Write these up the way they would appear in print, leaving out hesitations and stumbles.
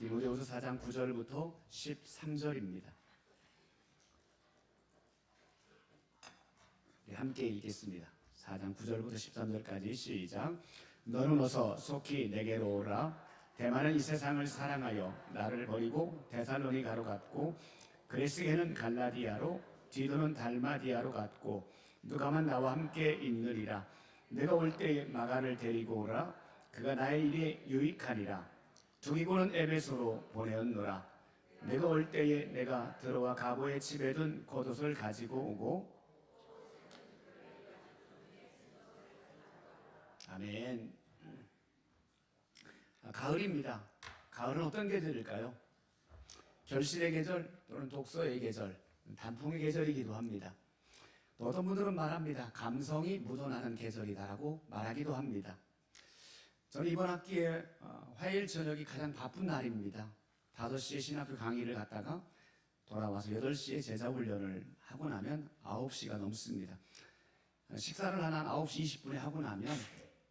디모데후서 4장 9절부터 13절입니다. 함께 읽겠습니다. 4장 9절부터 13절까지 시작. 너는 어서 속히 내게로 오라. 대만은 이 세상을 사랑하여 나를 버리고 데살로니가로 갔고, 그레스게는 갈라디아로, 디도는 달마디아로 갔고, 누가만 나와 함께 있느리라. 내가 올 때에 마가를 데리고 오라. 그가 나의 일에 유익하니라. 두기고는 에베소로 보내었노라. 내가 올 때에 내가 들어와 가보의 집에 둔 겉옷을 가지고 오고. 아멘. 가을입니다. 가을은 어떤 계절일까요? 결실의 계절 또는 독서의 계절, 단풍의 계절이기도 합니다. 또 어떤 분들은 말합니다. 감성이 묻어나는 계절이다라고 말하기도 합니다. 저는 이번 학기에 화요일 저녁이 가장 바쁜 날입니다. 5시에 신학교 강의를 갔다가 돌아와서 8시에 제자훈련을 하고 나면 9시가 넘습니다. 식사를 한 9시 20분에 하고 나면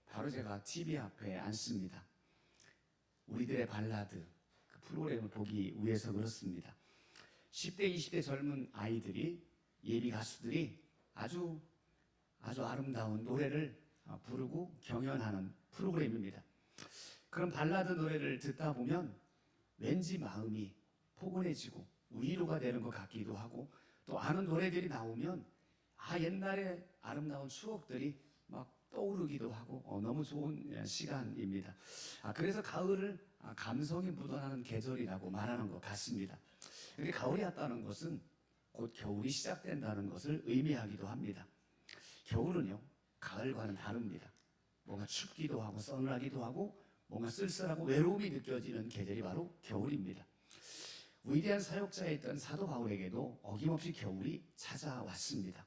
바로 제가 TV 앞에 앉습니다. 우리들의 발라드 그 프로그램을 보기 위해서 그렇습니다. 10대, 20대 젊은 아이들이, 예비 가수들이 아주 아름다운 노래를 부르고 경연하는 프로그램입니다. 그런 발라드 노래를 듣다 보면 왠지 마음이 포근해지고 위로가 되는 것 같기도 하고, 또 아는 노래들이 나오면 옛날에 아름다운 추억들이 막 떠오르기도 하고 너무 좋은 시간입니다. 그래서 가을을 감성이 묻어나는 계절이라고 말하는 것 같습니다. 근데 가을이 왔다는 것은 곧 겨울이 시작된다는 것을 의미하기도 합니다. 겨울은요, 가을과는 다릅니다. 뭔가 춥기도 하고 서늘하기도 하고 뭔가 쓸쓸하고 외로움이 느껴지는 계절이 바로 겨울입니다. 위대한 사역자였던 사도 바울에게도 어김없이 겨울이 찾아왔습니다.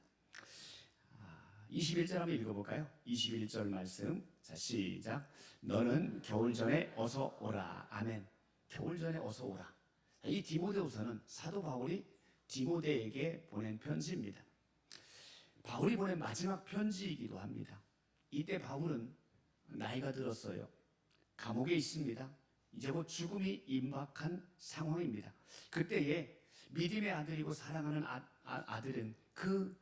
21절 한번 읽어볼까요? 21절 말씀. 자, 시작. 너는 겨울 전에 어서 오라. 아멘. 겨울 전에 어서 오라. 이 디모데후서는 사도 바울이 디모데에게 보낸 편지입니다. 바울이 보낸 마지막 편지이기도 합니다. 이때 바울은 나이가 들었어요. 감옥에 있습니다. 이제 곧 죽음이 임박한 상황입니다. 그때에 믿음의 아들이고 사랑하는 아들은 그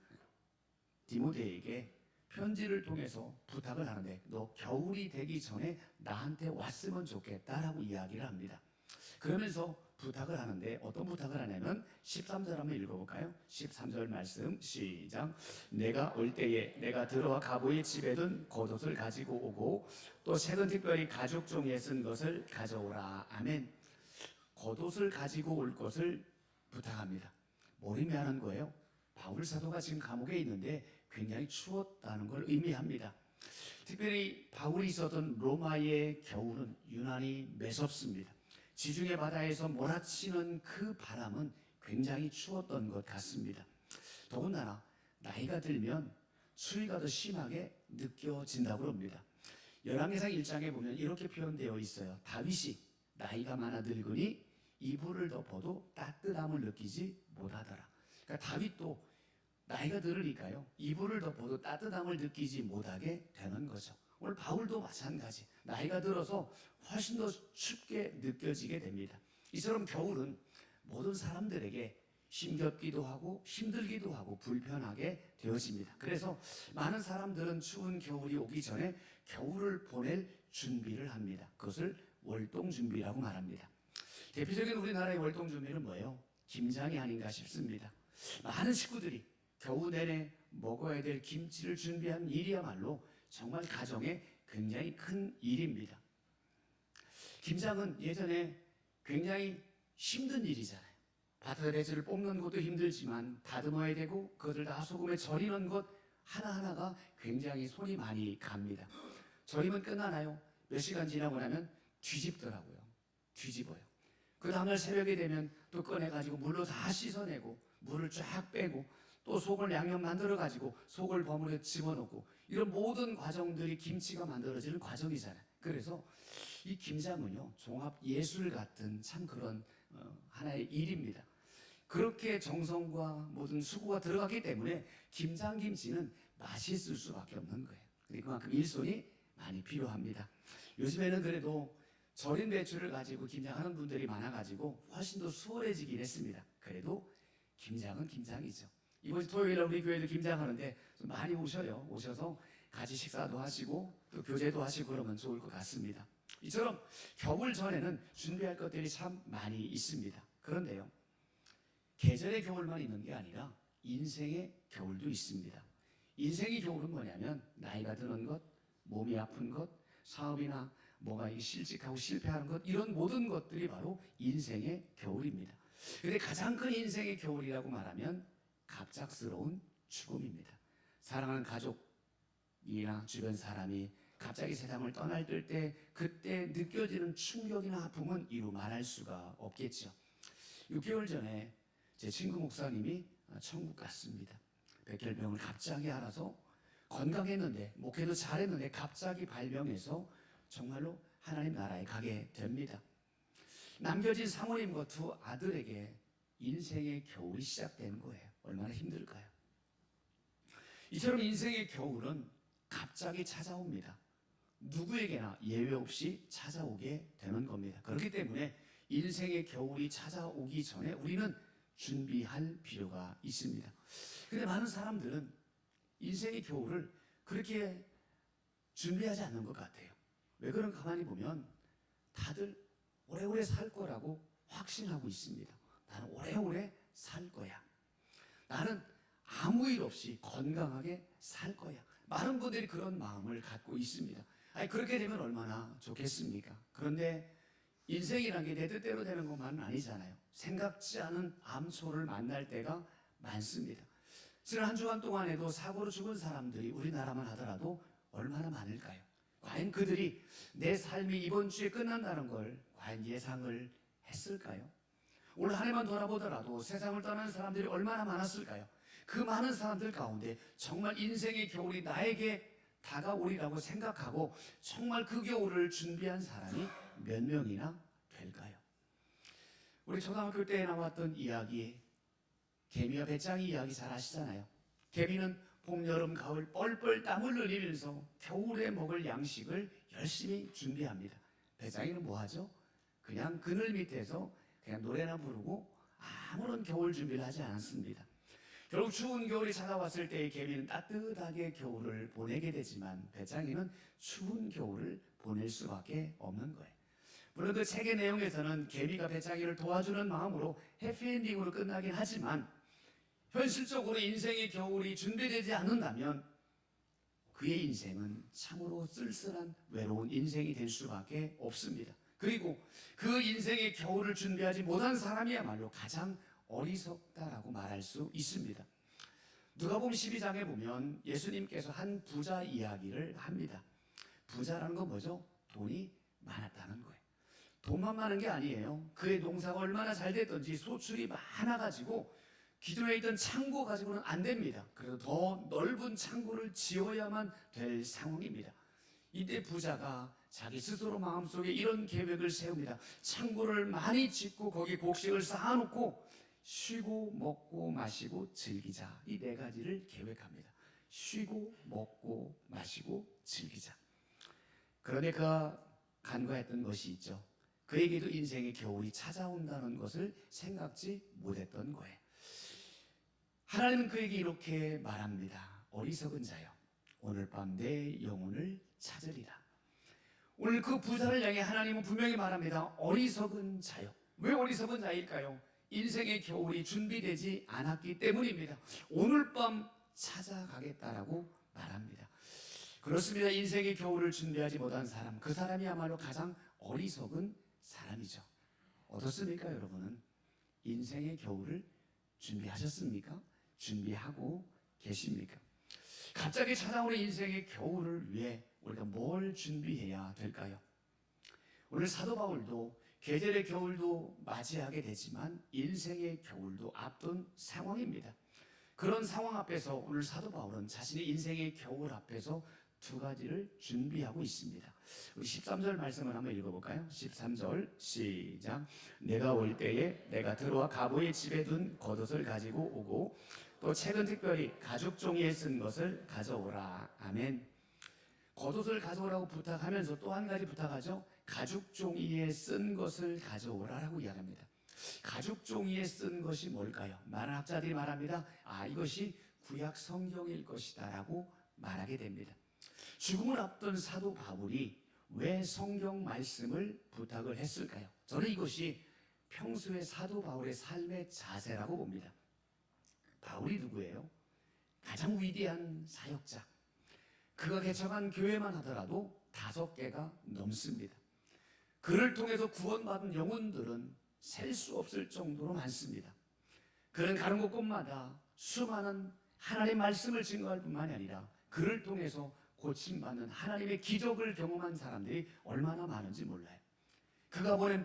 디모데에게 편지를 통해서 부탁을 하는데, 너 겨울이 되기 전에 나한테 왔으면 좋겠다라고 이야기를 합니다. 그러면서 부탁을 하는데 어떤 부탁을 하냐면 13절 한번 읽어볼까요? 13절 말씀 시작. 내가 올 때에 내가 들어와 가보의 집에 둔 겉옷을 가지고 오고, 또 최근 특별히 가죽 종이에 쓴 것을 가져오라. 아멘. 겉옷을 가지고 올 것을 부탁합니다. 뭘 의미하는 거예요? 바울 사도가 지금 감옥에 있는데 굉장히 추웠다는 걸 의미합니다. 특별히 바울이 있었던 로마의 겨울은 유난히 매섭습니다. 지중해 바다에서 몰아치는 그 바람은 굉장히 추웠던 것 같습니다. 더군다나 나이가 들면 추위가 더 심하게 느껴진다고 합니다. 열왕기상 1장에 보면 이렇게 표현되어 있어요. 다윗이 나이가 많아 늙으니 이불을 덮어도 따뜻함을 느끼지 못하더라. 그러니까 다윗도 나이가 들으니까요, 이불을 덮어도 따뜻함을 느끼지 못하게 되는 거죠. 오늘 바울도 마찬가지. 나이가 들어서 훨씬 더 춥게 느껴지게 됩니다. 이처럼 겨울은 모든 사람들에게 힘겹기도 하고 힘들기도 하고 불편하게 되어집니다. 그래서 많은 사람들은 추운 겨울이 오기 전에 겨울을 보낼 준비를 합니다. 그것을 월동준비라고 말합니다. 대표적인 우리나라의 월동준비는 뭐예요? 김장이 아닌가 싶습니다. 많은 식구들이 겨우 내내 먹어야 될 김치를 준비한 일이야말로 정말 가정에 굉장히 큰 일입니다. 김장은 예전에 굉장히 힘든 일이잖아요. 밭에 배추를 뽑는 것도 힘들지만 다듬어야 되고 그것을 다 소금에 절이는 것 하나하나가 굉장히 손이 많이 갑니다. 절이면 끝나나요? 몇 시간 지나고 나면 뒤집더라고요. 뒤집어요. 그 다음날 새벽에 되면 또 꺼내가지고 물로 다 씻어내고 물을 쫙 빼고 또 속을 양념 만들어가지고 속을 버무려 집어넣고, 이런 모든 과정들이 김치가 만들어지는 과정이잖아요. 그래서 이 김장은요, 종합 예술 같은 참 그런 하나의 일입니다. 그렇게 정성과 모든 수고가 들어가기 때문에 김장김치는 맛있을 수밖에 없는 거예요. 그만큼 일손이 많이 필요합니다. 요즘에는 그래도 절인 배추를 가지고 김장하는 분들이 많아가지고 훨씬 더 수월해지긴 했습니다. 그래도 김장은 김장이죠. 이번 토요일에 우리 교회도 김장하는데 좀 많이 오셔서 같이 식사도 하시고 또 교제도 하시고 그러면 좋을 것 같습니다. 이처럼 겨울 전에는 준비할 것들이 참 많이 있습니다. 그런데요, 계절의 겨울만 있는 게 아니라 인생의 겨울도 있습니다. 인생의 겨울은 뭐냐면 나이가 드는 것, 몸이 아픈 것, 사업이나 뭐가 실직하고 실패하는 것, 이런 모든 것들이 바로 인생의 겨울입니다. 그런데 가장 큰 인생의 겨울이라고 말하면 갑작스러운 죽음입니다. 사랑하는 가족이나 주변 사람이 갑자기 세상을 떠날 때 그때 느껴지는 충격이나 아픔은 이루 말할 수가 없겠죠. 6개월 전에 제 친구 목사님이 천국 갔습니다. 백혈병을 갑자기 알아서 건강했는데 목회도 잘했는데 갑자기 발병해서 정말로 하나님 나라에 가게 됩니다. 남겨진 사모님과 두 아들에게 인생의 겨울이 시작된 거예요. 얼마나 힘들까요? 이처럼 인생의 겨울은 갑자기 찾아옵니다. 누구에게나 예외 없이 찾아오게 되는 겁니다. 그렇기 때문에 인생의 겨울이 찾아오기 전에 우리는 준비할 필요가 있습니다. 그런데 많은 사람들은 인생의 겨울을 그렇게 준비하지 않는 것 같아요. 왜 그런가 가만히 보면 다들 오래오래 살 거라고 확신하고 있습니다. 나는 오래오래 살 거야. 나는 아무 일 없이 건강하게 살 거야. 많은 분들이 그런 마음을 갖고 있습니다. 아니, 그렇게 되면 얼마나 좋겠습니까? 그런데 인생이란 게 내 뜻대로 되는 것만은 아니잖아요. 생각지 않은 암초를 만날 때가 많습니다. 지난 한 주간 동안에도 사고로 죽은 사람들이 우리나라만 하더라도 얼마나 많을까요? 과연 그들이 내 삶이 이번 주에 끝난다는 걸 과연 예상을 했을까요? 올 한 해만 돌아보더라도 세상을 떠나는 사람들이 얼마나 많았을까요? 그 많은 사람들 가운데 정말 인생의 겨울이 나에게 다가오리라고 생각하고 정말 그 겨울을 준비한 사람이 몇 명이나 될까요? 우리 초등학교 때 나왔던 이야기, 개미와 배짱이 이야기 잘 아시잖아요. 개미는 봄, 여름, 가을 뻘뻘 땀을 흘리면서 겨울에 먹을 양식을 열심히 준비합니다. 배짱이는 뭐 하죠? 그냥 그늘 밑에서 그냥 노래나 부르고 아무런 겨울 준비를 하지 않았습니다. 결국 추운 겨울이 찾아왔을 때 개미는 따뜻하게 겨울을 보내게 되지만 배짱이는 추운 겨울을 보낼 수밖에 없는 거예요. 물론 그 책의 내용에서는 개미가 배짱이를 도와주는 마음으로 해피엔딩으로 끝나긴 하지만 현실적으로 인생의 겨울이 준비되지 않는다면 그의 인생은 참으로 쓸쓸한 외로운 인생이 될 수밖에 없습니다. 그리고 그 인생의 겨울을 준비하지 못한 사람이야말로 가장 어리석다라고 말할 수 있습니다. 누가복음 12장에 보면 예수님께서 한 부자 이야기를 합니다. 부자라는 건 뭐죠? 돈이 많았다는 거예요. 돈만 많은 게 아니에요. 그의 농사가 얼마나 잘 됐던지 소출이 많아가지고 기존에 있던 창고 가지고는 안 됩니다. 그래서 더 넓은 창고를 지어야만 될 상황입니다. 이때 부자가 자기 스스로 마음속에 이런 계획을 세웁니다. 창고를 많이 짓고 거기 곡식을 쌓아놓고 쉬고 먹고 마시고 즐기자. 이 네 가지를 계획합니다. 쉬고 먹고 마시고 즐기자. 그런데 그가 간과했던 것이 있죠. 그에게도 인생의 겨울이 찾아온다는 것을 생각지 못했던 거예요. 하나님은 그에게 이렇게 말합니다. 어리석은 자여, 오늘 밤 내 영혼을 찾으리라. 오늘 그 부자를 향해 하나님은 분명히 말합니다. 어리석은 자여. 왜 어리석은 자일까요? 인생의 겨울이 준비되지 않았기 때문입니다. 오늘 밤 찾아가겠다라고 말합니다. 그렇습니다. 인생의 겨울을 준비하지 못한 사람, 그 사람이야말로 가장 어리석은 사람이죠. 어떻습니까, 여러분은? 인생의 겨울을 준비하셨습니까? 준비하고 계십니까? 갑자기 찾아오는 인생의 겨울을 위해 우리가 뭘 준비해야 될까요? 오늘 사도 바울도 계절의 겨울도 맞이하게 되지만 인생의 겨울도 앞둔 상황입니다. 그런 상황 앞에서 오늘 사도 바울은 자신의 인생의 겨울 앞에서 두 가지를 준비하고 있습니다. 우리 13절 말씀을 한번 읽어볼까요? 13절 시작. 내가 올 때에 내가 들어와 가보의 집에 둔 겉옷을 가지고 오고 또 책은 특별히 가죽 종이에 쓴 것을 가져오라. 아멘. 겉옷을 가져오라고 부탁하면서 또 한 가지 부탁하죠. 가죽 종이에 쓴 것을 가져오라라고 이야기합니다. 가죽 종이에 쓴 것이 뭘까요? 많은 학자들이 말합니다. 이것이 구약 성경일 것이다라고 말하게 됩니다. 죽음을 앞둔 사도 바울이 왜 성경 말씀을 부탁을 했을까요? 저는 이것이 평소의 사도 바울의 삶의 자세라고 봅니다. 바울이 누구예요? 가장 위대한 사역자. 그가 개척한 교회만 하더라도 5개가 넘습니다. 그를 통해서 구원받은 영혼들은 셀 수 없을 정도로 많습니다. 그는 가는 곳곳마다 수많은 하나님의 말씀을 증거할 뿐만이 아니라 그를 통해서 고침받는 하나님의 기적을 경험한 사람들이 얼마나 많은지 몰라요. 그가 보낸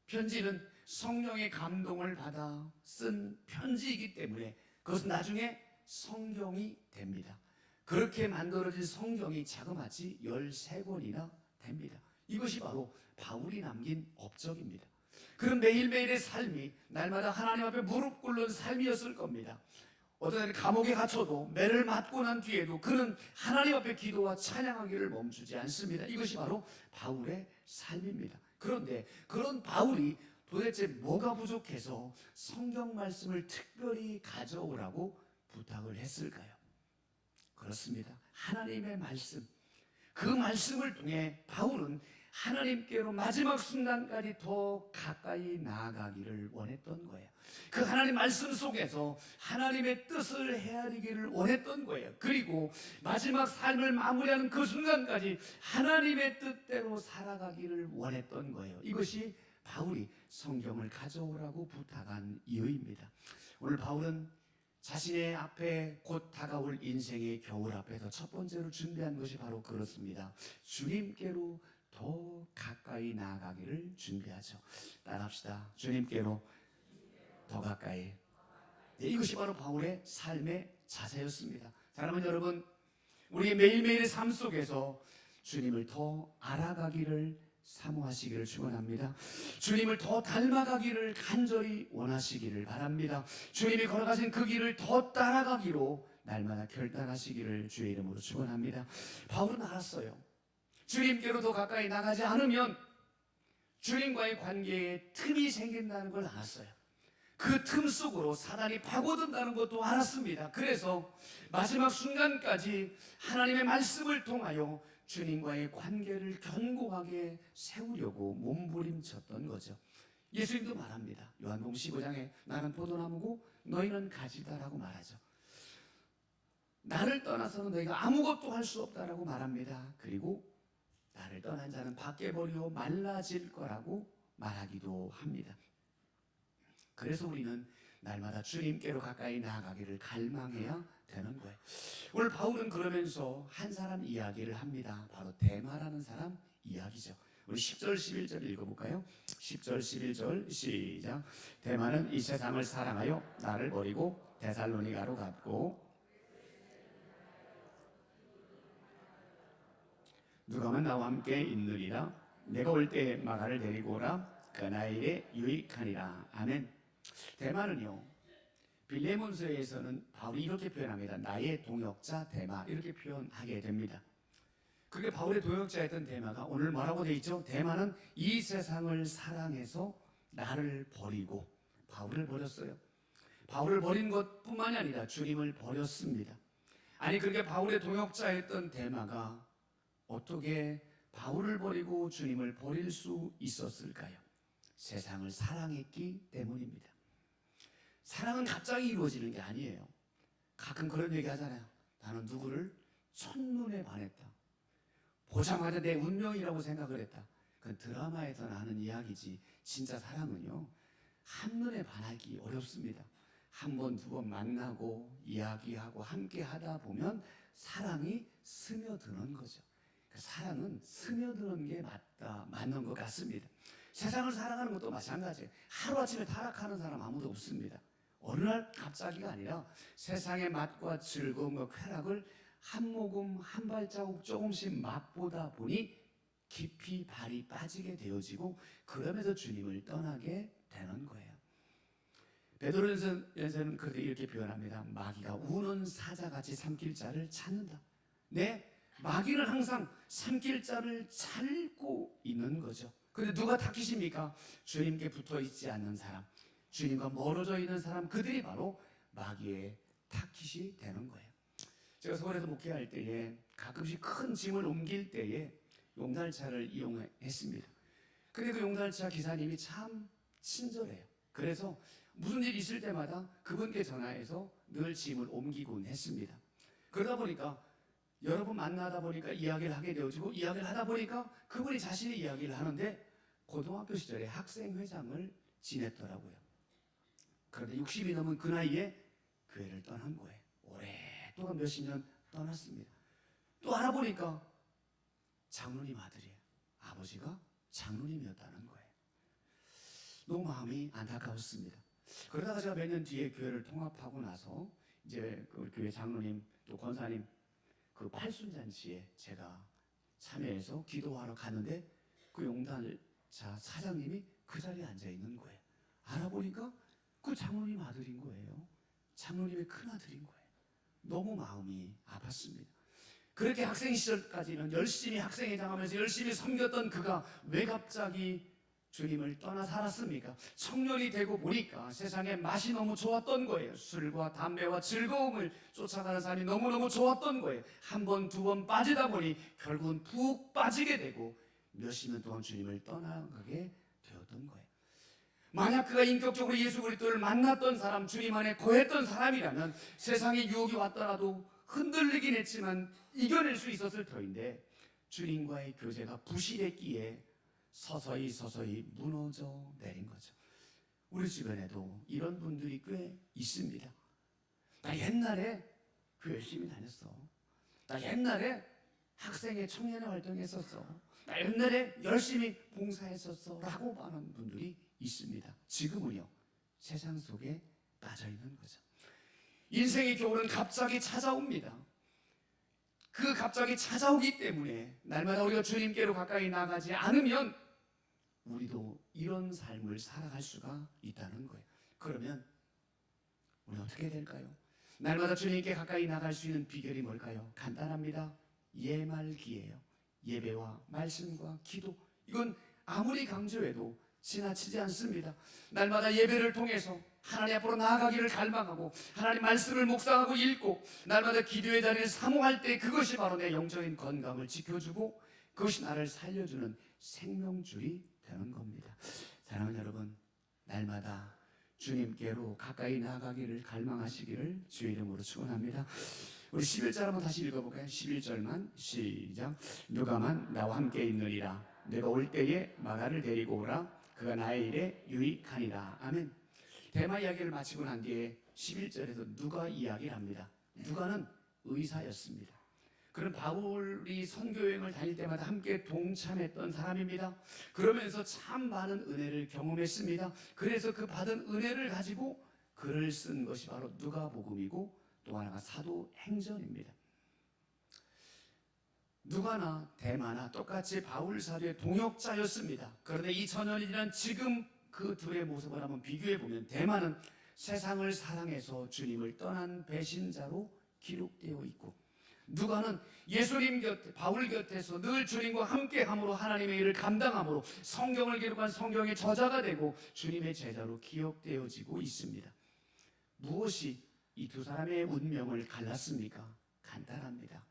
편지는 성령의 감동을 받아 쓴 편지이기 때문에 그것은 나중에 성경이 됩니다. 그렇게 만들어진 성경이 자그마치 13권이나 됩니다. 이것이 바로 바울이 남긴 업적입니다. 그는 매일매일의 삶이 날마다 하나님 앞에 무릎 꿇는 삶이었을 겁니다. 어떤 날 감옥에 갇혀도 매를 맞고 난 뒤에도 그는 하나님 앞에 기도와 찬양하기를 멈추지 않습니다. 이것이 바로 바울의 삶입니다. 그런데 그런 바울이 도대체 뭐가 부족해서 성경 말씀을 특별히 가져오라고 부탁을 했을까요? 그렇습니다. 하나님의 말씀. 그 말씀을 통해 바울은 하나님께로 마지막 순간까지 더 가까이 나아가기를 원했던 거예요. 그 하나님 말씀 속에서 하나님의 뜻을 헤아리기를 원했던 거예요. 그리고 마지막 삶을 마무리하는 그 순간까지 하나님의 뜻대로 살아가기를 원했던 거예요. 이것이 바울이 성경을 가져오라고 부탁한 이유입니다. 오늘 바울은 자신의 앞에 곧 다가올 인생의 겨울 앞에서 첫 번째로 준비한 것이 바로 그렇습니다. 주님께로 더 가까이 나아가기를 준비하죠. 따라합시다. 주님께로 더 가까이. 네, 이것이 바로 바울의 삶의 자세였습니다. 사랑하는 여러분, 우리의 매일매일의 삶 속에서 주님을 더 알아가기를 사모하시기를 축원합니다. 주님을 더 닮아가기를 간절히 원하시기를 바랍니다. 주님이 걸어가신 그 길을 더 따라가기로 날마다 결단하시기를 주의 이름으로 축원합니다. 바울은 알았어요. 주님께로 더 가까이 나가지 않으면 주님과의 관계에 틈이 생긴다는 걸 알았어요. 그 틈 속으로 사단이 파고든다는 것도 알았습니다. 그래서 마지막 순간까지 하나님의 말씀을 통하여 주님과의 관계를 견고하게 세우려고 몸부림쳤던 거죠. 예수님도 말합니다. 요한복음 15장에 나는 포도나무고 너희는 가지다라고 말하죠. 나를 떠나서는 너희가 아무것도 할 수 없다라고 말합니다. 그리고 나를 떠난 자는 밖에 버리고 말라질 거라고 말하기도 합니다. 그래서 우리는 날마다 주님께로 가까이 나아가기를 갈망해야 되는 거예요. 오늘 바울은 그러면서 한 사람 이야기를 합니다. 바로 데마라는 사람 이야기죠. 우리 10절 11절 읽어볼까요? 10절 11절 시작. 데마는 이 세상을 사랑하여 나를 버리고 데살로니가로 갔고 누가만 나와 함께 있느니라. 내가 올 때 마가를 데리고 오라. 그 나일에 유익하니라. 아멘. 데마는요, 빌레몬서에서는 바울이 이렇게 표현합니다. 나의 동역자 데마, 이렇게 표현하게 됩니다. 그게 바울의 동역자였던 데마가 오늘 뭐라고 되어 있죠? 데마는 이 세상을 사랑해서 나를 버리고 바울을 버렸어요. 바울을 버린 것뿐만이 아니라 주님을 버렸습니다. 아니, 그렇게 바울의 동역자였던 데마가 어떻게 바울을 버리고 주님을 버릴 수 있었을까요? 세상을 사랑했기 때문입니다. 사랑은 갑자기 이루어지는 게 아니에요. 가끔 그런 얘기 하잖아요. 나는 누구를 첫눈에 반했다. 보자마자 내 운명이라고 생각을 했다. 그건 드라마에서 나는 이야기지. 진짜 사랑은요, 한눈에 반하기 어렵습니다. 한 번, 두 번 만나고 이야기하고 함께 하다 보면 사랑이 스며드는 거죠. 사랑은 스며드는 게 맞는 것 같습니다. 세상을 살아가는 것도 마찬가지예요. 하루아침에 타락하는 사람 아무도 없습니다. 어느 날 갑자기가 아니라 세상의 맛과 즐거움과 쾌락을 한 모금 한 발자국 조금씩 맛보다 보니 깊이 발이 빠지게 되어지고 그러면서 주님을 떠나게 되는 거예요. 베드로전서는 그렇게 이렇게 표현합니다. 마귀가 우는 사자같이 삼킬 자를 찾는다. 네, 마귀는 항상 삼킬 자를 찾고 있는 거죠. 근데 누가 타깃입니까? 주님께 붙어 있지 않는 사람, 주님과 멀어져 있는 사람, 그들이 바로 마귀의 타깃이 되는 거예요. 제가 서울에서 목회할 때에 가끔씩 큰 짐을 옮길 때에 용달차를 이용했습니다. 근데 그 용달차 기사님이 참 친절해요. 그래서 무슨 일이 있을 때마다 그분께 전화해서 늘 짐을 옮기곤 했습니다. 그러다 보니까 여러 번 만나다 보니까 이야기를 하게 되어지고, 이야기를 하다 보니까 그분이 자신의 이야기를 하는데 고등학교 시절에 학생회장을 지냈더라고요. 그런데 60이 넘은 그 나이에 교회를 떠난 거예요. 오랫동안 몇십 년 떠났습니다. 또 알아보니까 장로님 아들이에요. 아버지가 장로님이었다는 거예요. 너무 마음이 안타까웠습니다. 그러다가 제가 몇 년 뒤에 교회를 통합하고 나서 이제 그 교회 장로님 또 권사님 그 팔순잔치에 제가 참여해서 기도하러 가는데 그 용달차 사장님이 그 자리에 앉아 있는 거예요. 알아보니까 그 장로님 아들인 거예요. 장로님의 큰아들인 거예요. 너무 마음이 아팠습니다. 그렇게 학생 시절까지는 열심히 학생회장 하면서 열심히 섬겼던 그가 왜 갑자기 주님을 떠나 살았습니까? 청년이 되고 보니까 세상에 맛이 너무 좋았던 거예요. 술과 담배와 즐거움을 쫓아가는 삶이 너무너무 좋았던 거예요. 한 번, 두 번 빠지다 보니 결국은 푹 빠지게 되고 몇십 년 동안 주님을 떠나가게 되었던 거예요. 만약 그가 인격적으로 예수 그리스도를 만났던 사람, 주님 안에 거했던 사람이라면 세상에 유혹이 왔더라도 흔들리긴 했지만 이겨낼 수 있었을 터인데, 주님과의 교제가 부실했기에 서서히 무너져 내린 거죠. 우리 주변에도 이런 분들이 꽤 있습니다. 나 옛날에 교회 열심히 다녔어. 나 옛날에 학생회 청년회 활동했었어. 나 옛날에 열심히 봉사했었어 라고 하는 분들이 있습니다. 지금은요, 세상 속에 빠져 있는 거죠. 인생의 겨울은 갑자기 찾아옵니다. 그 갑자기 찾아오기 때문에 날마다 우리가 주님께로 가까이 나가지 않으면 우리도 이런 삶을 살아갈 수가 있다는 거예요. 그러면 우리 어떻게 해야 될까요? 날마다 주님께 가까이 나갈 수 있는 비결이 뭘까요? 간단합니다. 예말기예요. 예배와 말씀과 기도. 이건 아무리 강조해도 지나치지 않습니다. 날마다 예배를 통해서 하나님 앞으로 나아가기를 갈망하고 하나님 말씀을 묵상하고 읽고 날마다 기도의 자리를 사모할 때 그것이 바로 내 영적인 건강을 지켜주고 그것이 나를 살려주는 생명줄이 되는 겁니다. 사랑하는 여러분, 날마다 주님께로 가까이 나아가기를 갈망하시기를 주의 이름으로 축원합니다. 우리 11절 한번 다시 읽어볼까요? 11절만 시작. 누가만 나와 함께 있느니라. 내가 올 때에 마가를 데리고 오라. 그가 나의 일에 유익하니라. 아멘. 대마 이야기를 마치고 난 뒤에 11절에서 누가 이야기를 합니다. 누가는 의사였습니다. 그는 바울이 선교여행을 다닐 때마다 함께 동참했던 사람입니다. 그러면서 참 많은 은혜를 경험했습니다. 그래서 그 받은 은혜를 가지고 글을 쓴 것이 바로 누가복음이고 또 하나가 사도행전입니다. 누가나 대마나 똑같이 바울 사도의 동역자였습니다. 그런데 2000년이 지난 지금 그 둘의 모습을 한번 비교해보면 대마는 세상을 사랑해서 주님을 떠난 배신자로 기록되어 있고, 누가는 예수님 곁에 바울 곁에서 늘 주님과 함께함으로 하나님의 일을 감당함으로 성경을 기록한 성경의 저자가 되고 주님의 제자로 기억되어지고 있습니다. 무엇이 이 두 사람의 운명을 갈랐습니까? 간단합니다.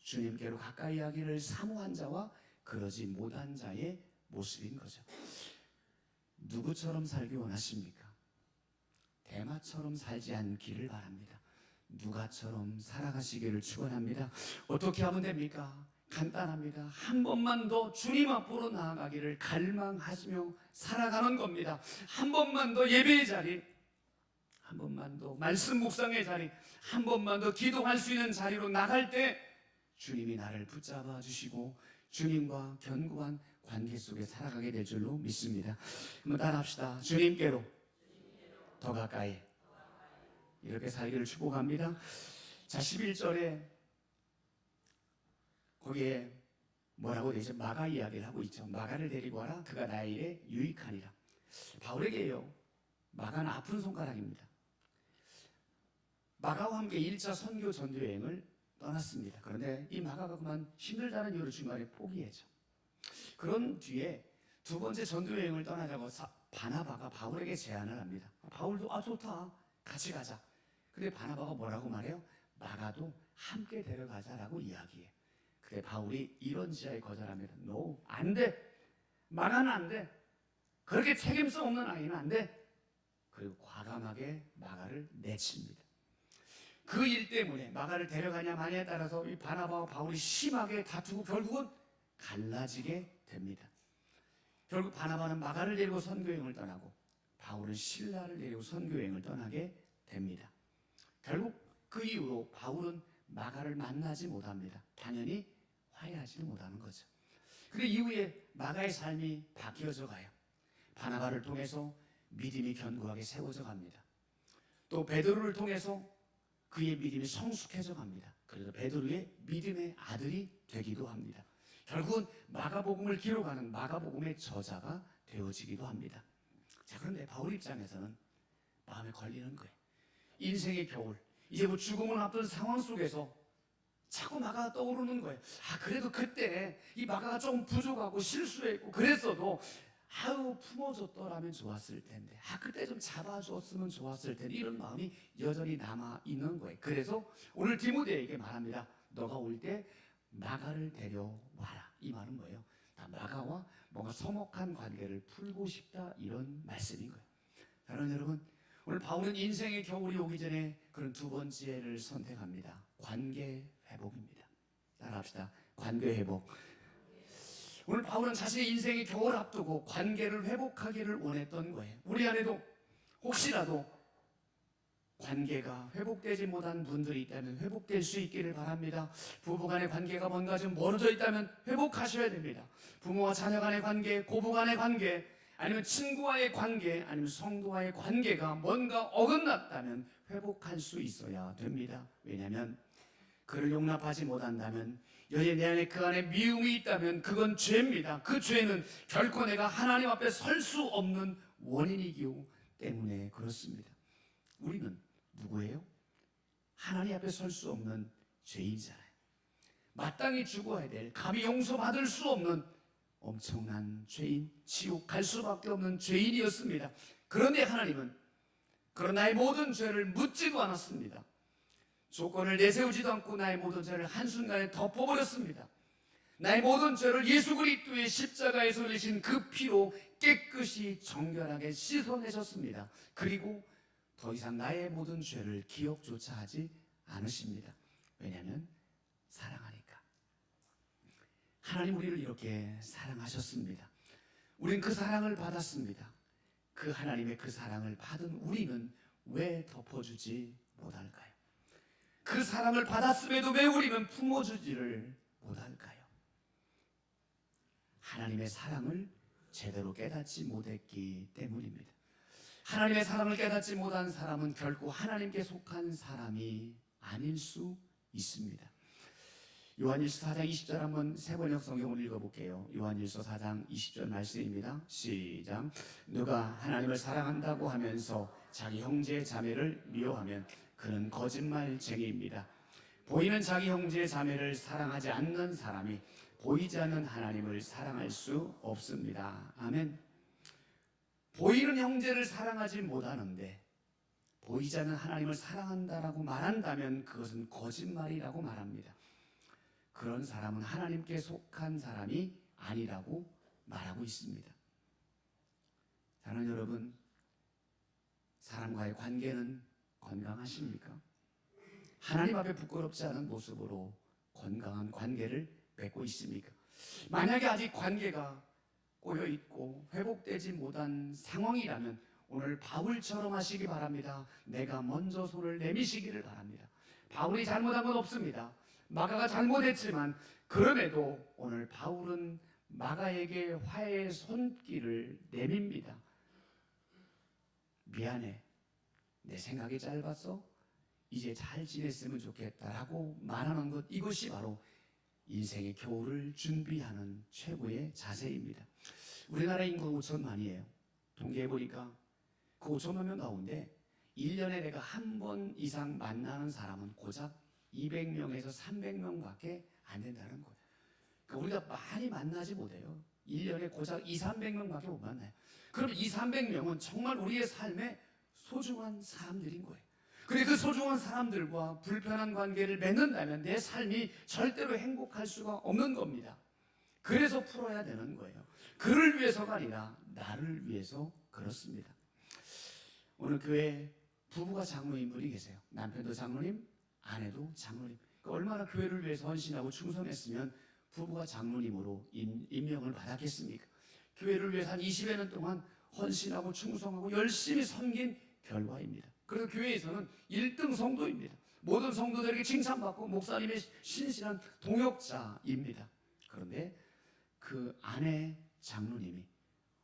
주님께로 가까이 하기를 사모한 자와 그러지 못한 자의 모습인 거죠. 누구처럼 살기 원하십니까? 대마처럼 살지 않기를 바랍니다. 누가처럼 살아가시기를 축원합니다. 어떻게 하면 됩니까? 간단합니다. 한 번만 더 주님 앞으로 나아가기를 갈망하시며 살아가는 겁니다. 한 번만 더 예배의 자리, 한 번만 더 말씀 묵상의 자리, 한 번만 더 기도할 수 있는 자리로 나갈 때 주님이 나를 붙잡아 주시고 주님과 견고한 관계 속에 살아가게 될 줄로 믿습니다. 한번 따라합시다. 주님께로 더 가까이 이렇게 살기를 축복합니다. 자, 11절에 거기에 뭐라고 되어 있죠? 마가 이야기를 하고 있죠. 마가를 데리고 와라. 그가 나의 일에 유익하니라. 바울에게요, 마가는 아픈 손가락입니다. 마가와 함께 1차 선교 전도여행을 떠났습니다. 그런데 이 마가가 그만 힘들다는 이유로 중간에 포기했죠. 그런 뒤에 두 번째 전도 여행을 떠나자고 바나바가 바울에게 제안을 합니다. 바울도 좋다, 같이 가자. 근데 바나바가 뭐라고 말해요? 마가도 함께 데려가자라고 이야기해. 그래 바울이 이런 지하에 거절합니다. No, 안 돼. 마가는 안 돼. 그렇게 책임성 없는 아이는 안 돼. 그리고 과감하게 마가를 내칩니다. 그 일 때문에 마가를 데려가냐 마냐에 따라서 이 바나바와 바울이 심하게 다투고 결국은 갈라지게 됩니다. 결국 바나바는 마가를 데리고 선교여행을 떠나고 바울은 실라를 데리고 선교여행을 떠나게 됩니다. 결국 그 이후로 바울은 마가를 만나지 못합니다. 당연히 화해하지는 못하는 거죠. 그리고 이후에 마가의 삶이 바뀌어져 가요. 바나바를 통해서 믿음이 견고하게 세워져 갑니다. 또 베드로를 통해서 그의 믿음이 성숙해져 갑니다. 그래서 베드로의 믿음의 아들이 되기도 합니다. 결국은 마가복음을 기록하는 마가복음의 저자가 되어지기도 합니다. 자, 그런데 바울 입장에서는 마음에 걸리는 거예요. 인생의 겨울, 이제 뭐 죽음을 앞둔 상황 속에서 자꾸 마가가 떠오르는 거예요. 그래도 그때 이 마가가 조금 부족하고 실수했고 그랬어도 품어줬더라면 좋았을 텐데, 그때 좀 잡아줬으면 좋았을 텐데, 이런 마음이 여전히 남아 있는 거예요. 그래서 오늘 디모데에게 말합니다. 너가 올 때 마가를 데려와라. 이 말은 뭐예요? 마가와 뭔가 서먹한 관계를 풀고 싶다, 이런 말씀인 거예요. 사랑하는 여러분, 오늘 바울은 인생의 겨울이 오기 전에 그런 두 번째를 선택합니다. 관계 회복입니다. 따라합시다. 관계 회복. 오늘 바울은 자신의 인생의 겨울 앞두고 관계를 회복하기를 원했던 거예요. 우리 안에도 혹시라도 관계가 회복되지 못한 분들이 있다면 회복될 수 있기를 바랍니다. 부부 간의 관계가 뭔가 좀 멀어져 있다면 회복하셔야 됩니다. 부모와 자녀 간의 관계, 고부 간의 관계, 아니면 친구와의 관계, 아니면 성도와의 관계가 뭔가 어긋났다면 회복할 수 있어야 됩니다. 왜냐하면 그를 용납하지 못한다면, 여전히 내 안에 그 안에 미움이 있다면 그건 죄입니다. 그 죄는 결코 내가 하나님 앞에 설 수 없는 원인이기 때문에 그렇습니다. 우리는 누구예요? 하나님 앞에 설 수 없는 죄인이잖아요. 마땅히 죽어야 될, 감히 용서받을 수 없는 엄청난 죄인, 지옥 갈 수밖에 없는 죄인이었습니다. 그런데 하나님은 그런 나의 모든 죄를 묻지도 않았습니다. 조건을 내세우지도 않고 나의 모든 죄를 한순간에 덮어버렸습니다. 나의 모든 죄를 예수 그리스도의 십자가에서 흘리신 그 피로 깨끗이 정결하게 씻어내셨습니다. 그리고 더 이상 나의 모든 죄를 기억조차 하지 않으십니다. 왜냐하면 사랑하니까. 하나님 우리를 이렇게 사랑하셨습니다. 우린 그 사랑을 받았습니다. 그 하나님의 그 사랑을 받은 우리는 왜 덮어주지 못할까요? 그 사랑을 받았음에도 왜 우리는 품어주지를 못할까요? 하나님의 사랑을 제대로 깨닫지 못했기 때문입니다. 하나님의 사랑을 깨닫지 못한 사람은 결코 하나님께 속한 사람이 아닐 수 있습니다. 요한일서 4장 20절 한번 세번역 성경을 읽어볼게요. 요한일서 4장 20절 말씀입니다. 시작. 누가 하나님을 사랑한다고 하면서 자기 형제 자매를 미워하면 그는 거짓말쟁이입니다. 보이는 자기 형제 자매를 사랑하지 않는 사람이 보이지 않는 하나님을 사랑할 수 없습니다. 아멘. 보이는 형제를 사랑하지 못하는데 보이지 않는 하나님을 사랑한다라고 말한다면 그것은 거짓말이라고 말합니다. 그런 사람은 하나님께 속한 사람이 아니라고 말하고 있습니다. 사랑하는 여러분, 사람과의 관계는 건강하십니까? 하나님 앞에 부끄럽지 않은 모습으로 건강한 관계를 맺고 있습니까? 만약에 아직 관계가 꼬여있고 회복되지 못한 상황이라면 오늘 바울처럼 하시기 바랍니다. 내가 먼저 손을 내미시기를 바랍니다. 바울이 잘못한 건 없습니다. 마가가 잘못했지만 그럼에도 오늘 바울은 마가에게 화해의 손길을 내밉니다. 미안해. 내 생각이 짧았어? 이제 잘 지냈으면 좋겠다라고 말하는 것, 이것이 바로 인생의 겨울을 준비하는 최고의 자세입니다. 우리나라 인구가 5천만이에요. 통계해보니까 그 5천만 명 가운데 1년에 내가 한 번 이상 만나는 사람은 고작 200명에서 300명밖에 안 된다는 거예요. 그러니까 우리가 많이 만나지 못해요. 1년에 고작 2, 300명밖에 못 만나요. 그럼 2, 300명은 정말 우리의 삶에 소중한 사람들인 거예요. 그런데 그 소중한 사람들과 불편한 관계를 맺는다면 내 삶이 절대로 행복할 수가 없는 겁니다. 그래서 풀어야 되는 거예요. 그를 위해서가 아니라 나를 위해서 그렇습니다. 오늘 교회 부부가 장로인 분이 계세요. 남편도 장로님, 아내도 장로님. 얼마나 교회를 위해서 헌신하고 충성했으면 부부가 장로님으로 임명을 받았겠습니까? 교회를 위해서 한 20여 년 동안 헌신하고 충성하고 열심히 섬긴 결과입니다. 그래서 교회에서는 1등 성도입니다. 모든 성도들에게 칭찬받고 목사님의 신실한 동역자입니다. 그런데 그 아내 장로님이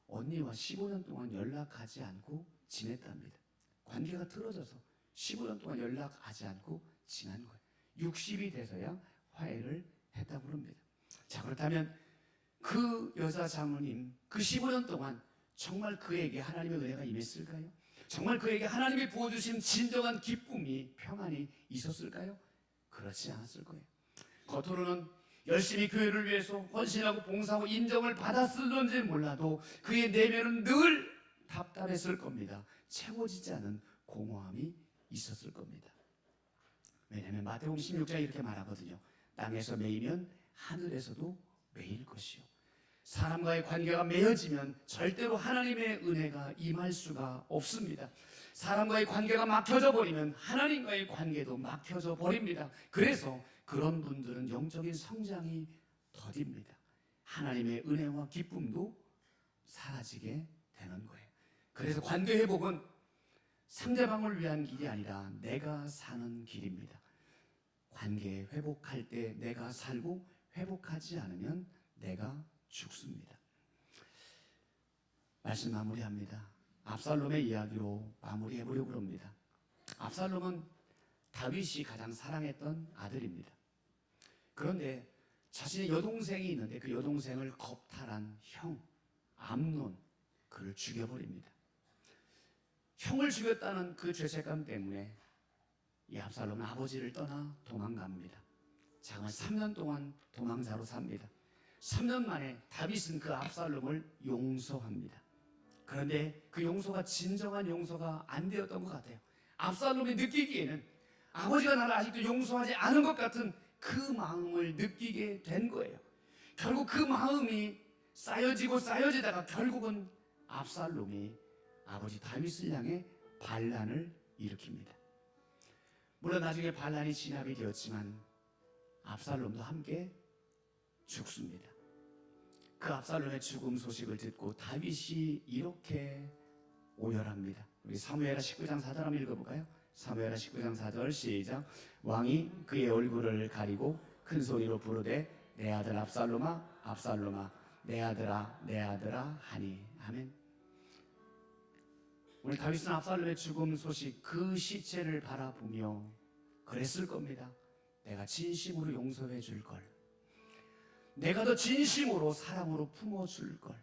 언니와 15년 동안 연락하지 않고 지냈답니다. 관계가 틀어져서 15년 동안 연락하지 않고 지난 거예요. 60이 돼서야 화해를 했다고 합니다. 자, 그렇다면 그 여자 장로님 그 15년 동안 정말 그에게 하나님의 은혜가 임했을까요? 정말 그에게 하나님이 부어주신 진정한 기쁨이 평안이 있었을까요? 그렇지 않았을 거예요. 겉으로는 열심히 교회를 위해서 헌신하고 봉사하고 인정을 받았을런지 몰라도 그의 내면은 늘 답답했을 겁니다. 채워지지 않은 공허함이 있었을 겁니다. 왜냐하면 마태복음 16장에 이렇게 말하거든요. 땅에서 매이면 하늘에서도 매일 것이요. 사람과의 관계가 맺어지면 절대로 하나님의 은혜가 임할 수가 없습니다. 사람과의 관계가 막혀져 버리면 하나님과의 관계도 막혀져 버립니다. 그래서 그런 분들은 영적인 성장이 더딥니다. 하나님의 은혜와 기쁨도 사라지게 되는 거예요. 그래서 관계 회복은 상대방을 위한 길이 아니라 내가 사는 길입니다. 관계 회복할 때 내가 살고 회복하지 않으면 내가 죽습니다. 말씀 마무리합니다. 압살롬의 이야기로 마무리해보려고 합니다. 압살롬은 다윗이 가장 사랑했던 아들입니다. 그런데 자신의 여동생이 있는데 그 여동생을 겁탈한 형 암논 그를 죽여버립니다. 형을 죽였다는 그 죄책감 때문에 이 압살롬은 아버지를 떠나 도망갑니다. 장을 3년 동안 도망자로 삽니다. 3년 만에 다윗은 그 압살롬을 용서합니다. 그런데 그 용서가 진정한 용서가 안 되었던 것 같아요. 압살롬이 느끼기에는 아버지가 나를 아직도 용서하지 않은 것 같은 그 마음을 느끼게 된 거예요. 결국 그 마음이 쌓여지고 쌓여지다가 결국은 압살롬이 아버지 다윗을 향해 반란을 일으킵니다. 물론 나중에 반란이 진압이 되었지만 압살롬도 함께 죽습니다. 그 압살롬의 죽음 소식을 듣고 다윗이 이렇게 오열합니다. 우리 사무엘하 19장 4절 한번 읽어볼까요? 사무엘하 19장 4절 시작. 왕이 그의 얼굴을 가리고 큰 소리로 부르되 내 아들 압살롬아 압살롬아 내 아들아 내 아들아 하니. 아멘. 오늘 다윗은 압살롬의 죽음 소식 그 시체를 바라보며 그랬을 겁니다. 내가 진심으로 용서해 줄 걸. 내가 더 진심으로 사랑으로 품어줄 걸.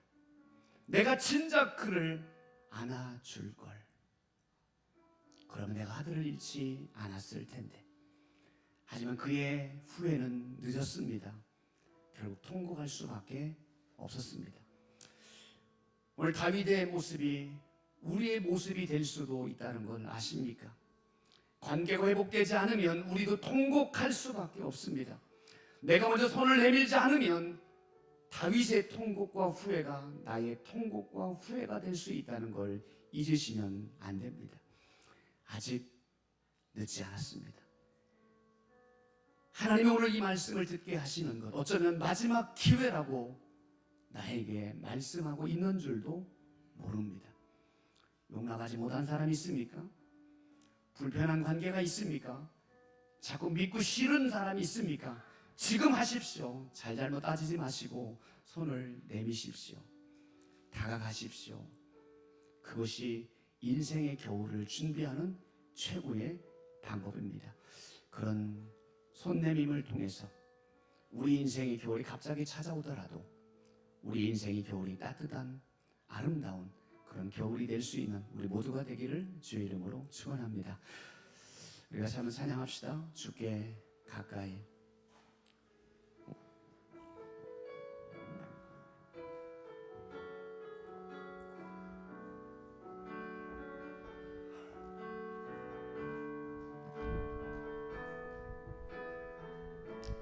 내가 진작 그를 안아줄 걸. 그러면 내가 아들을 잃지 않았을 텐데. 하지만 그의 후회는 늦었습니다. 결국 통곡할 수밖에 없었습니다. 오늘 다윗의 모습이 우리의 모습이 될 수도 있다는 걸 아십니까? 관계가 회복되지 않으면 우리도 통곡할 수밖에 없습니다. 내가 먼저 손을 내밀지 않으면 다윗의 통곡과 후회가 나의 통곡과 후회가 될 수 있다는 걸 잊으시면 안 됩니다. 아직 늦지 않았습니다. 하나님이 오늘 이 말씀을 듣게 하시는 것 어쩌면 마지막 기회라고 나에게 말씀하고 있는 줄도 모릅니다. 용납하지 못한 사람이 있습니까? 불편한 관계가 있습니까? 자꾸 믿고 싫은 사람이 있습니까? 지금 하십시오. 잘잘못 따지지 마시고 손을 내미십시오. 다가가십시오. 그것이 인생의 겨울을 준비하는 최고의 방법입니다. 그런 손내밈을 통해서 우리 인생의 겨울이 갑자기 찾아오더라도 우리 인생의 겨울이 따뜻한 아름다운 그런 겨울이 될 수 있는 우리 모두가 되기를 주의 이름으로 축원합니다. 우리 같이 한번 찬양합시다. 주께 가까이.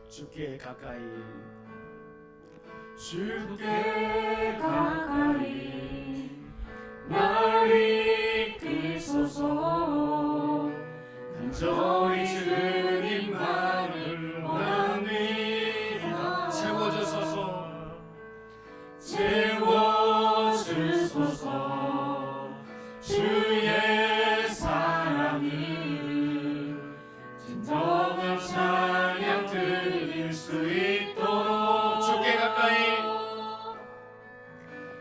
주께 가까이, 주께 가까이 날 이끄소서. 간절히 주님만을 원합니다. 채워주소서. 주의 사랑을 진정한 찬양 드릴 수 있도록 주께 가까이,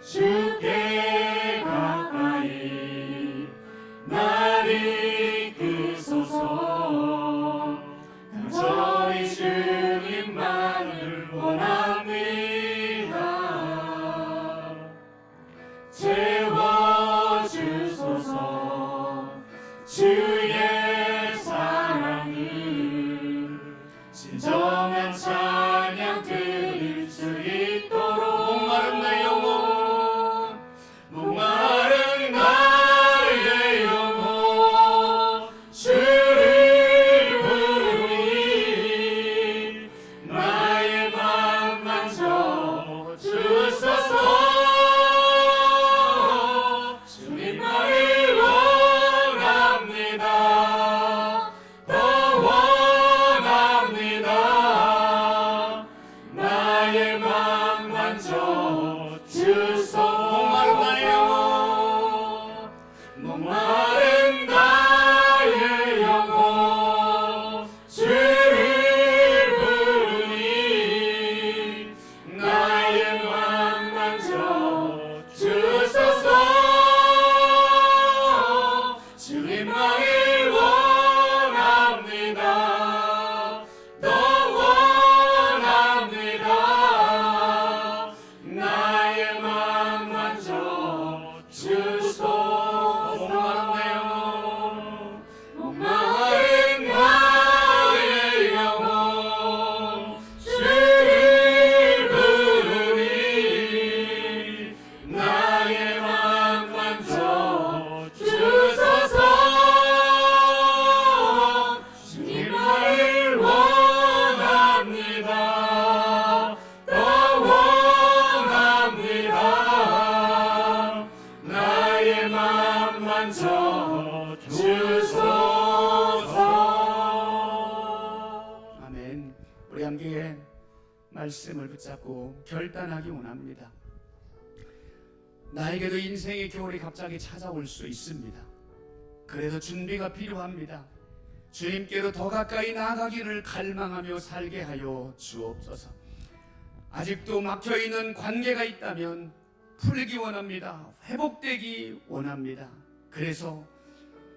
주께 가까이 날 이끄소서. 간절히 주님만을 원합니다. 채워주소서. 주의 사랑을 진정한 찬양 드릴 수 있도록. 목마른 내 영혼, 목마른 나의 영혼, 주를 부르니 나의 맘 만져 주소서. 주님만을 원합니다. 더 원합니다. 나의 맘 만져 주소서. 목마른 나의 영혼, 목마른 나의 영혼, 주를 부르니 나의 맘 만져 주소서. 주님만을 원합니다. 더 원합니다. 나의 맘 만져 주소서. 목마른 내 영혼, 목마른 나의 영혼, 주를 부르니 나의 맘 만져 주소서. 주님만을 원합니다. 더 원합니다. 나의 맘 만져 주소서. 아멘. 우리 함께 말씀을 붙잡고 결단하기 원합니다. 나에게도 인생의 겨울이 갑자기 찾아올 수 있습니다. 그래서 준비가 필요합니다. 주님께로 더 가까이 나아가기를 갈망하며 살게 하여 주옵소서. 아직도 막혀있는 관계가 있다면 풀기 원합니다. 회복되기 원합니다. 그래서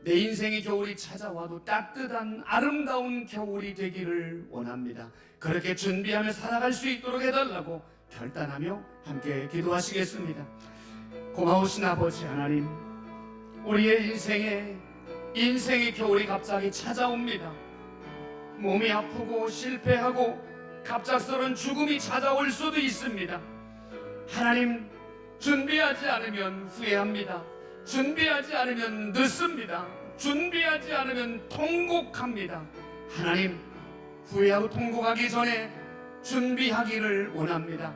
내 인생의 겨울이 찾아와도 따뜻한 아름다운 겨울이 되기를 원합니다. 그렇게 준비하며 살아갈 수 있도록 해달라고 결단하며 함께 기도하시겠습니다. 고마우신 아버지 하나님, 우리의 인생의 겨울이 갑자기 찾아옵니다. 몸이 아프고 실패하고 갑작스러운 죽음이 찾아올 수도 있습니다. 하나님, 준비하지 않으면 후회합니다. 준비하지 않으면 늦습니다. 준비하지 않으면 통곡합니다. 하나님, 후회하고 통곡하기 전에 준비하기를 원합니다.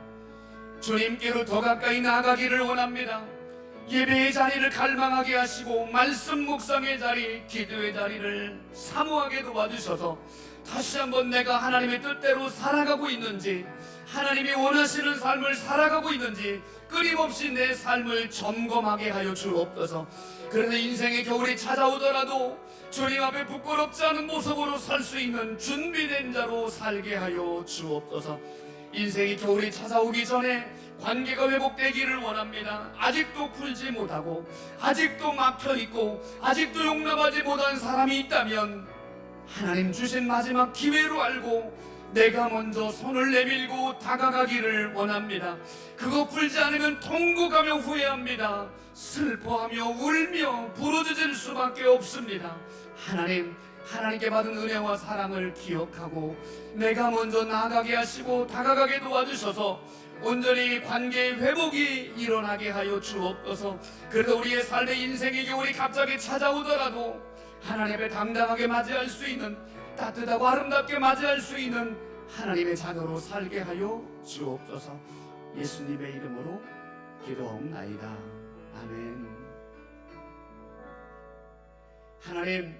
주님께로 더 가까이 나아가기를 원합니다. 예배의 자리를 갈망하게 하시고 말씀 묵상의 자리, 기도의 자리를 사모하게 도와주셔서 다시 한번 내가 하나님의 뜻대로 살아가고 있는지, 하나님이 원하시는 삶을 살아가고 있는지 끊임없이 내 삶을 점검하게 하여 주옵소서. 그래서 인생의 겨울이 찾아오더라도 주님 앞에 부끄럽지 않은 모습으로 살 수 있는 준비된 자로 살게 하여 주옵소서. 인생의 겨울이 찾아오기 전에 관계가 회복되기를 원합니다. 아직도 풀지 못하고 아직도 막혀있고 아직도 용납하지 못한 사람이 있다면 하나님 주신 마지막 기회로 알고 내가 먼저 손을 내밀고 다가가기를 원합니다. 그거 풀지 않으면 통곡하며 후회합니다. 슬퍼하며 울며 부르짖을 수밖에 없습니다. 하나님, 하나님께 받은 은혜와 사랑을 기억하고 내가 먼저 나아가게 하시고 다가가게 도와주셔서 온전히 관계의 회복이 일어나게 하여 주옵소서. 그래서 우리의 삶의 인생의 겨울이 갑자기 찾아오더라도 하나님 앞에 당당하게 맞이할 수 있는, 따뜻하고 아름답게 맞이할 수 있는 하나님의 자녀로 살게 하여 주옵소서. 예수님의 이름으로 기도하옵나이다. 아멘. 하나님,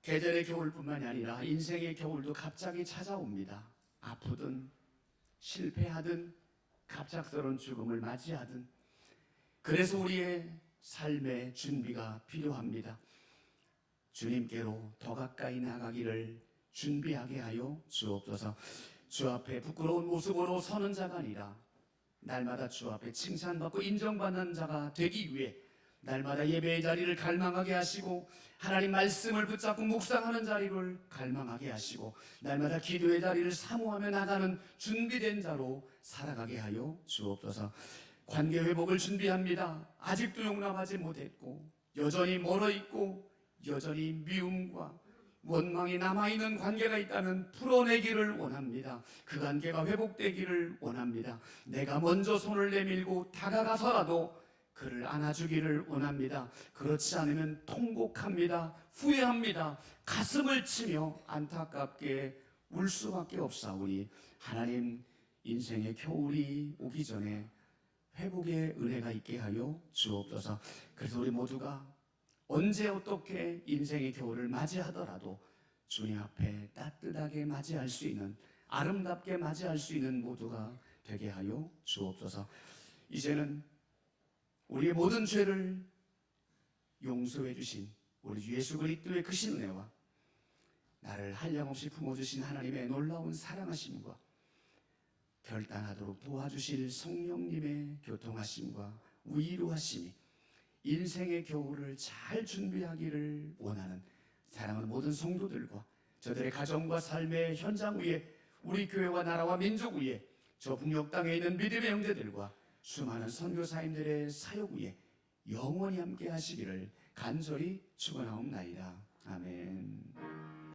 계절의 겨울뿐만이 아니라 인생의 겨울도 갑자기 찾아옵니다. 아프든 실패하든 갑작스러운 죽음을 맞이하든, 그래서 우리의 삶의 준비가 필요합니다. 주님께로 더 가까이 나가기를 준비하게 하여 주옵소서. 주 앞에 부끄러운 모습으로 서는 자가 아니라 날마다 주 앞에 칭찬받고 인정받는 자가 되기 위해 날마다 예배의 자리를 갈망하게 하시고 하나님 말씀을 붙잡고 묵상하는 자리를 갈망하게 하시고 날마다 기도의 자리를 사모하며 나가는 준비된 자로 살아가게 하여 주옵소서. 관계 회복을 준비합니다. 아직도 용납하지 못했고 여전히 멀어있고 여전히 미움과 원망이 남아있는 관계가 있다면 풀어내기를 원합니다. 그 관계가 회복되기를 원합니다. 내가 먼저 손을 내밀고 다가가서라도 그를 안아주기를 원합니다. 그렇지 않으면 통곡합니다. 후회합니다. 가슴을 치며 안타깝게 울 수밖에 없사오니 하나님, 인생의 겨울이 오기 전에 회복의 은혜가 있게 하여 주옵소서. 그래서 우리 모두가 언제 어떻게 인생의 겨울을 맞이하더라도 주님 앞에 따뜻하게 맞이할 수 있는, 아름답게 맞이할 수 있는 모두가 되게 하여 주옵소서. 이제는 우리의 모든 죄를 용서해 주신 우리 예수 그리스도의 크신 은혜와 나를 한량없이 품어주신 하나님의 놀라운 사랑하심과 결단하도록 도와주실 성령님의 교통하심과 위로하심이 인생의 겨울을 잘 준비하기를 원하는 사랑하는 모든 성도들과 저들의 가정과 삶의 현장 위에, 우리 교회와 나라와 민족 위에, 저 북녘 땅에 있는 믿음의 형제들과 수많은 선교사님들의 사역 위에 영원히 함께 하시기를 간절히 축원하옵나이다. 아멘.